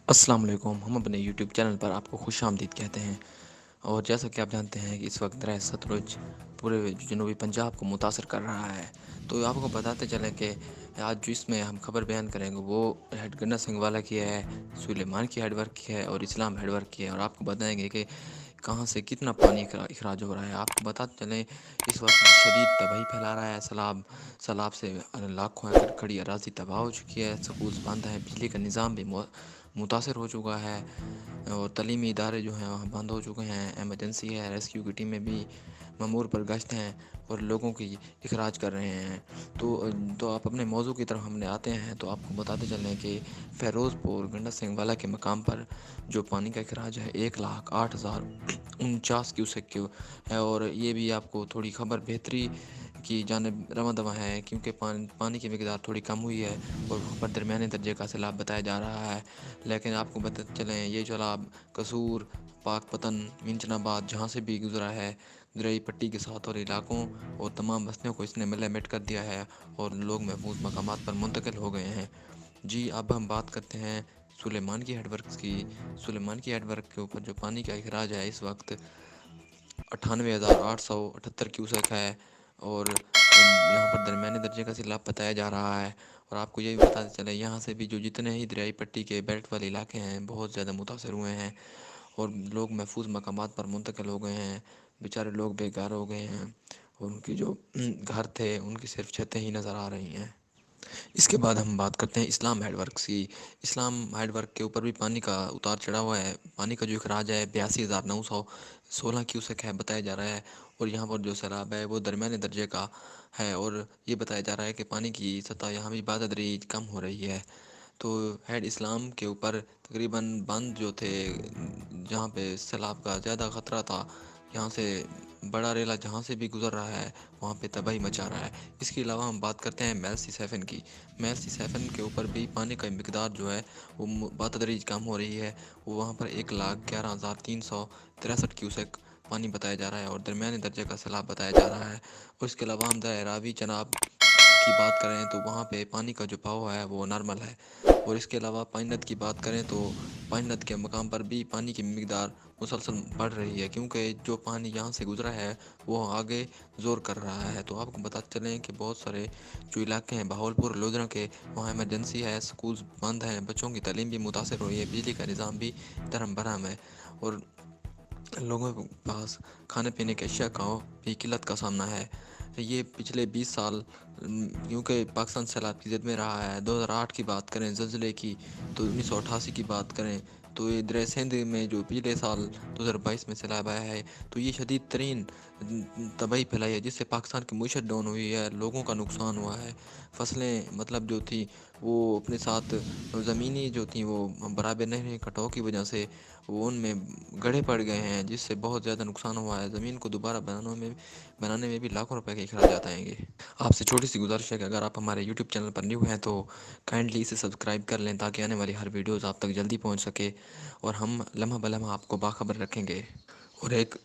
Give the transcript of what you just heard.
السلام علیکم، ہم اپنے یوٹیوب چینل پر آپ کو خوش آمدید کہتے ہیں۔ اور جیسا کہ آپ جانتے ہیں کہ اس وقت درہ ستلج پورے جنوبی پنجاب کو متاثر کر رہا ہے، تو آپ کو بتاتے چلیں کہ آج جو اس میں ہم خبر بیان کریں گے وہ ہیڈ گنر سنگھ والا کی ہے، سلیمان کی ہیڈ ورک کی ہے اور اسلام ہیڈ ورک کی ہے، اور آپ کو بتائیں گے کہ کہاں سے کتنا پانی اخراج ہو رہا ہے۔ آپ کو بتاتے چلیں اس وقت شدید تباہی پھیلا رہا ہے سیلاب سے لاکھوں ایکڑ کھڑی اراضی تباہ ہو چکی ہے، سکولز بند ہیں، بجلی کا نظام بھی متاثر ہو چکا ہے، اور تعلیمی ادارے جو ہیں وہاں بند ہو چکے ہیں، ایمرجنسی ہے، ریسکیو کی ٹیمیں بھی مامور پر گشت ہیں اور لوگوں کی اخراج کر رہے ہیں۔ تو آپ اپنے موضوع کی طرف ہم نے آتے ہیں، تو آپ کو بتاتے چلیں کہ فیروز پور گنڈا سنگھ والا کے مقام پر جو پانی کا اخراج ہے 1,08,049 کیوسیک ہے، اور یہ بھی آپ کو تھوڑی خبر بہتری کی جانب رواں دواں ہے، کیونکہ پانی کی مقدار تھوڑی کم ہوئی ہے اور وہاں پر درمیانے درجے کا سیلاب بتایا جا رہا ہے۔ لیکن آپ کو بتاتے چلیں یہ سیلاب قصور، پاک پتن، منچن آباد جہاں سے بھی گزرا ہے، درئی پٹی کے ساتھ اور علاقوں اور تمام بستیوں کو اس نے مٹ کر دیا ہے اور لوگ محفوظ مقامات پر منتقل ہو گئے ہیں۔ جی اب ہم بات کرتے ہیں سلیمان کی ہیڈ ورکس کی۔ سلیمان کی ہیڈ ورک کے اوپر جو پانی کا اخراج ہے اس وقت 98,878 کیوسیک ہے، اور یہاں پر درمیانے درجے کا سیلاب بتایا جا رہا ہے۔ اور آپ کو یہ بھی بتاتے چلیں یہاں سے بھی جو جتنے ہی دریائی پٹی کے بیلٹ والے علاقے ہیں بہت زیادہ متاثر ہوئے ہیں اور لوگ محفوظ مقامات پر منتقل ہو گئے ہیں، بیچارے لوگ بے گھر ہو گئے ہیں اور ان کی جو گھر تھے ان کی صرف چھتیں ہی نظر آ رہی ہیں۔ اس کے بعد ہم بات کرتے ہیں اسلام ہیڈ ورکس کی۔ اسلام ہیڈ ورک کے اوپر بھی پانی کا اتار چڑھا ہوا ہے۔ پانی کا جو اخراج ہے 82,916 کیوسیک ہے بتایا جا رہا ہے، اور یہاں پر جو سیلاب ہے وہ درمیانے درجے کا ہے، اور یہ بتایا جا رہا ہے کہ پانی کی سطح یہاں بھی بتدریج کم ہو رہی ہے۔ تو ہیڈ اسلام کے اوپر تقریباً بند جو تھے جہاں پہ سیلاب کا زیادہ خطرہ تھا، یہاں سے بڑا ریلا جہاں سے بھی گزر رہا ہے وہاں پہ تباہی مچا رہا ہے۔ اس کے علاوہ ہم بات کرتے ہیں میلسی سیفن کی۔ میلسی سیفن کے اوپر بھی پانی کا مقدار جو ہے وہ بتدریج کم ہو رہی ہے، وہ وہاں پر 1,11,363 کیوسیک پانی بتایا جا رہا ہے اور درمیانے درجے کا سیلاب بتایا جا رہا ہے۔ اور اس کے علاوہ ہم درہ راوی چناب کی بات کریں تو وہاں پہ پانی کا جو بہاؤ ہے وہ نارمل ہے، اور اس کے علاوہ پائنت کی بات کریں تو پائنت کے مقام پر بھی پانی کی مقدار مسلسل بڑھ رہی ہے، کیونکہ جو پانی یہاں سے گزرا ہے وہ آگے زور کر رہا ہے۔ تو آپ کو بتاتے چلیں کہ بہت سارے جو علاقے ہیں بہاولپور لودھرا کے وہاں ایمرجنسی ہے، سکولز بند ہیں، بچوں کی تعلیم بھی متاثر ہوئی ہے، بجلی کا نظام بھی درہم برہم ہے، اور لوگوں کے پاس کھانے پینے کے اشیاء کا بھی قلت کا سامنا ہے۔ یہ پچھلے 20 سال کیونکہ پاکستان سیلاب کی زد میں رہا ہے۔ 2008 کی بات کریں زلزلے کی، تو 1988 کی بات کریں تو یہ درہ سندھ میں جو پچھلے سال 2022 میں سیلاب آیا ہے، تو یہ شدید ترین تباہی پھیلائی ہے، جس سے پاکستان کی معیشت ڈاؤن ہوئی ہے، لوگوں کا نقصان ہوا ہے، فصلیں مطلب جو تھی وہ اپنے ساتھ زمینی جو تھیں وہ برابر نہیں رہیں، کٹاؤ کی وجہ سے وہ ان میں گڑھے پڑ گئے ہیں، جس سے بہت زیادہ نقصان ہوا ہے۔ زمین کو دوبارہ بنانے میں بھی لاکھوں روپے کے اخراجات آئیں گے۔ آپ سے چھوٹی سی گزارش ہے کہ اگر آپ ہمارے یوٹیوب چینل پر نیو ہیں تو کائنڈلی اسے سبسکرائب کر لیں تاکہ آنے والی ہر ویڈیوز آپ تک جلدی پہنچ سکے، اور ہم لمحہ بہ لمحہ آپ کو باخبر رکھیں گے۔ اور ایک